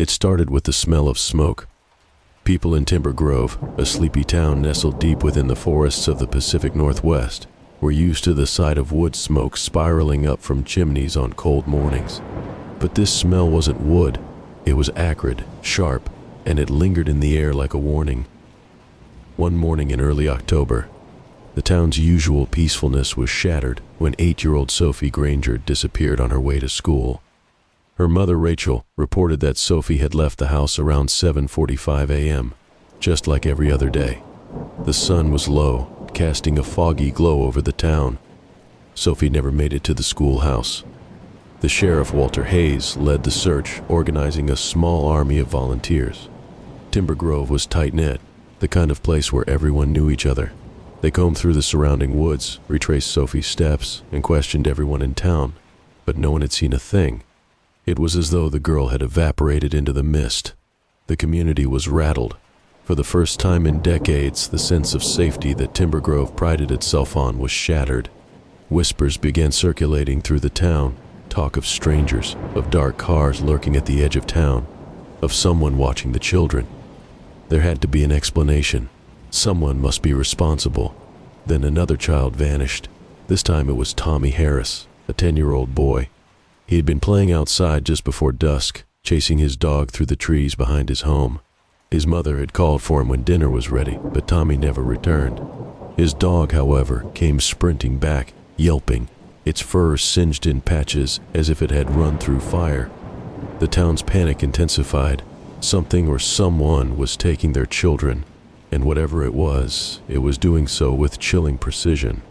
It started with the smell of smoke. People in Timber Grove, a sleepy town nestled deep within the forests of the Pacific Northwest, were used to the sight of wood smoke spiraling up from chimneys on cold mornings. But this smell wasn't wood. It was acrid, sharp, and it lingered in the air like a warning. One morning in early October, the town's usual peacefulness was shattered when 8-year-old Sophie Granger disappeared on her way to school. Her mother, Rachel, reported that Sophie had left the house around 7:45 a.m., just like every other day. The sun was low, casting a foggy glow over the town. Sophie never made it to the schoolhouse. The sheriff, Walter Hayes, led the search, organizing a small army of volunteers. Timber Grove was tight-knit, the kind of place where everyone knew each other. They combed through the surrounding woods, retraced Sophie's steps, and questioned everyone in town, but no one had seen a thing. It was as though the girl had evaporated into the mist. The community was rattled. For the first time in decades, the sense of safety that Timber Grove prided itself on was shattered. Whispers began circulating through the town, talk of strangers, of dark cars lurking at the edge of town, of someone watching the children. There had to be an explanation. Someone must be responsible. Then another child vanished. This time it was Tommy Harris, a 10-year-old boy. He had been playing outside just before dusk, chasing his dog through the trees behind his home. His mother had called for him when dinner was ready, but Tommy never returned. His dog, however, came sprinting back, yelping, its fur singed in patches as if it had run through fire. The town's panic intensified. Something or someone was taking their children, and whatever it was doing so with chilling precision.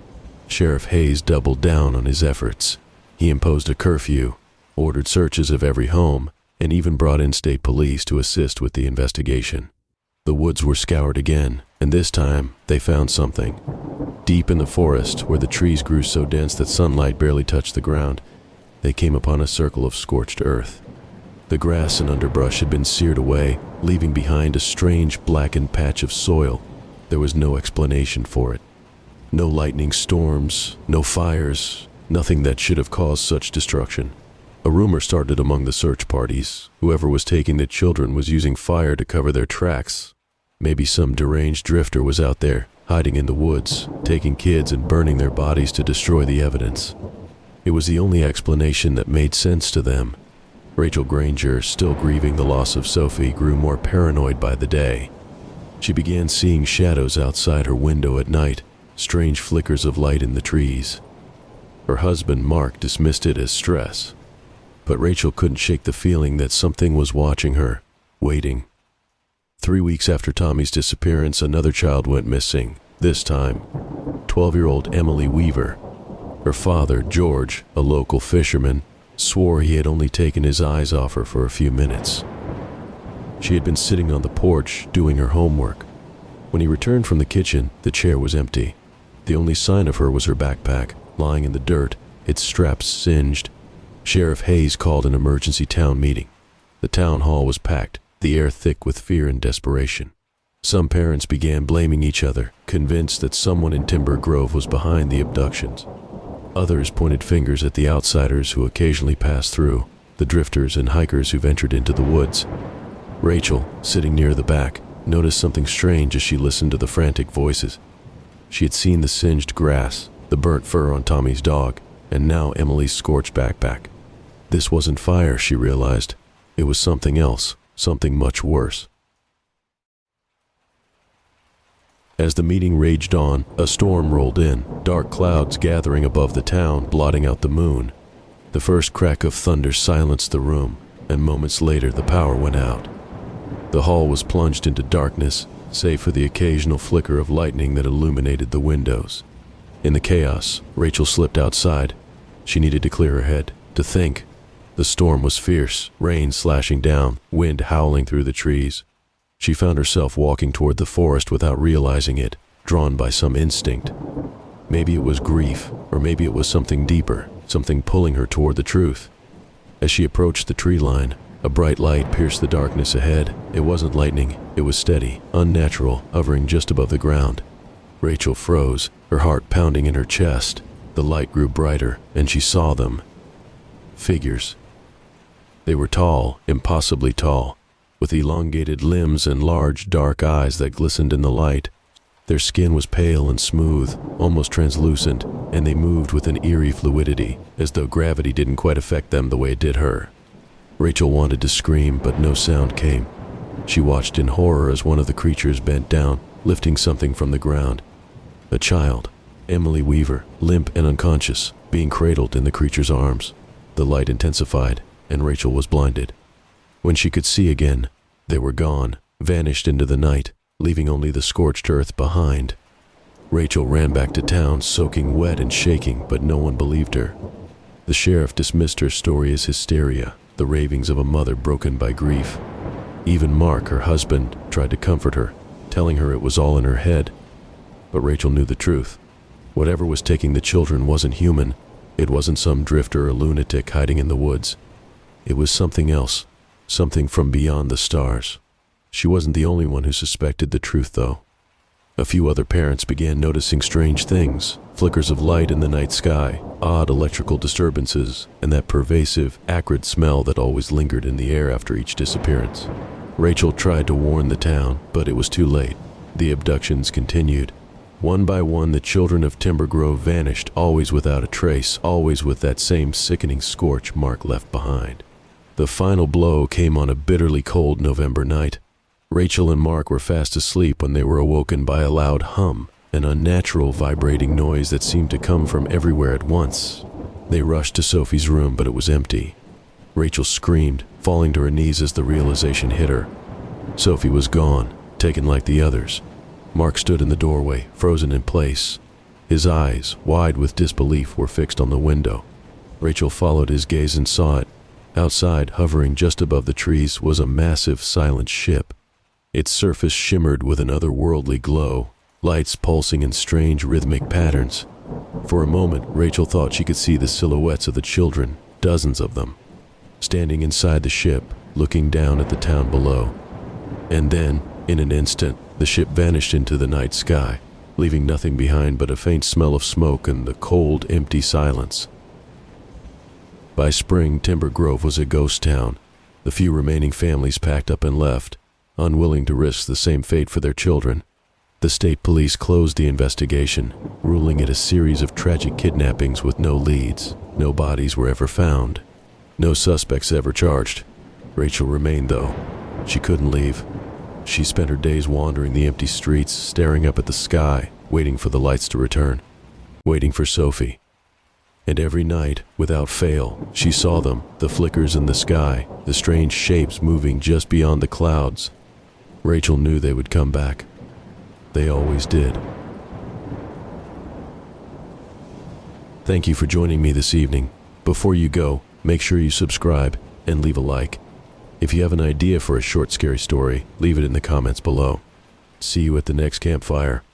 Sheriff Hayes doubled down on his efforts. He imposed a curfew, ordered searches of every home, and even brought in state police to assist with the investigation. The woods were scoured again, and this time they found something. Deep in the forest, where the trees grew so dense that sunlight barely touched the ground, they came upon a circle of scorched earth. The grass and underbrush had been seared away, leaving behind a strange blackened patch of soil. There was no explanation for it. No lightning storms, no fires, nothing that should have caused such destruction. A rumor started among the search parties. Whoever was taking the children was using fire to cover their tracks. Maybe some deranged drifter was out there, hiding in the woods, taking kids and burning their bodies to destroy the evidence. It was the only explanation that made sense to them. Rachel Granger, still grieving the loss of Sophie, grew more paranoid by the day. She began seeing shadows outside her window at night, strange flickers of light in the trees. Her husband, Mark, dismissed it as stress. But Rachel couldn't shake the feeling that something was watching her, waiting. 3 weeks after Tommy's disappearance, another child went missing, this time 12-year-old Emily Weaver. Her father, George, a local fisherman, swore he had only taken his eyes off her for a few minutes. She had been sitting on the porch doing her homework. When he returned from the kitchen, the chair was empty. The only sign of her was her backpack, lying in the dirt, its straps singed. Sheriff Hayes called an emergency town meeting. The town hall was packed, the air thick with fear and desperation. Some parents began blaming each other, convinced that someone in Timber Grove was behind the abductions. Others pointed fingers at the outsiders who occasionally passed through, the drifters and hikers who ventured into the woods. Rachel, sitting near the back, noticed something strange as she listened to the frantic voices. She had seen the singed grass, the burnt fur on Tommy's dog, and now Emily's scorched backpack. This wasn't fire, she realized. It was something else, something much worse. As the meeting raged on, a storm rolled in, dark clouds gathering above the town, blotting out the moon. The first crack of thunder silenced the room, and moments later the power went out. The hall was plunged into darkness, save for the occasional flicker of lightning that illuminated the windows. In the chaos, Rachel slipped outside. She needed to clear her head, to think. The storm was fierce, rain slashing down, wind howling through the trees. She found herself walking toward the forest without realizing it, drawn by some instinct. Maybe it was grief, or maybe it was something deeper, something pulling her toward the truth. As she approached the tree line, a bright light pierced the darkness ahead. It wasn't lightning, it was steady, unnatural, hovering just above the ground. Rachel froze, her heart pounding in her chest. The light grew brighter, and she saw them. Figures. They were tall, impossibly tall, with elongated limbs and large, dark eyes that glistened in the light. Their skin was pale and smooth, almost translucent, and they moved with an eerie fluidity, as though gravity didn't quite affect them the way it did her. Rachel wanted to scream, but no sound came. She watched in horror as one of the creatures bent down, lifting something from the ground. A child, Emily Weaver, limp and unconscious, being cradled in the creature's arms. The light intensified, and Rachel was blinded. When she could see again, they were gone, vanished into the night, leaving only the scorched earth behind. Rachel ran back to town, soaking wet and shaking, but no one believed her. The sheriff dismissed her story as hysteria, the ravings of a mother broken by grief. Even Mark, her husband, tried to comfort her, telling her it was all in her head. But Rachel knew the truth. Whatever was taking the children wasn't human. It wasn't some drifter or lunatic hiding in the woods. It was something else, something from beyond the stars. She wasn't the only one who suspected the truth, though. A few other parents began noticing strange things, flickers of light in the night sky, odd electrical disturbances, and that pervasive, acrid smell that always lingered in the air after each disappearance. Rachel tried to warn the town, but it was too late. The abductions continued. One by one, the children of Timber Grove vanished, always without a trace, always with that same sickening scorch Mark left behind. The final blow came on a bitterly cold November night. Rachel and Mark were fast asleep when they were awoken by a loud hum, an unnatural vibrating noise that seemed to come from everywhere at once. They rushed to Sophie's room, but it was empty. Rachel screamed, falling to her knees as the realization hit her. Sophie was gone, taken like the others. Mark stood in the doorway, frozen in place. His eyes, wide with disbelief, were fixed on the window. Rachel followed his gaze and saw it. Outside, hovering just above the trees, was a massive, silent ship. Its surface shimmered with an otherworldly glow, lights pulsing in strange rhythmic patterns. For a moment, Rachel thought she could see the silhouettes of the children, dozens of them, standing inside the ship, looking down at the town below. And then, in an instant, the ship vanished into the night sky, leaving nothing behind but a faint smell of smoke and the cold, empty silence. By spring, Timber Grove was a ghost town. The few remaining families packed up and left, unwilling to risk the same fate for their children. The state police closed the investigation, ruling it a series of tragic kidnappings with no leads. No bodies were ever found. No suspects ever charged. Rachel remained, though. She couldn't leave. She spent her days wandering the empty streets, staring up at the sky, waiting for the lights to return, waiting for Sophie. And every night, without fail, she saw them, the flickers in the sky, the strange shapes moving just beyond the clouds. Rachel knew they would come back. They always did. Thank you for joining me this evening. Before you go, make sure you subscribe and leave a like. If you have an idea for a short, scary story, leave it in the comments below. See you at the next campfire.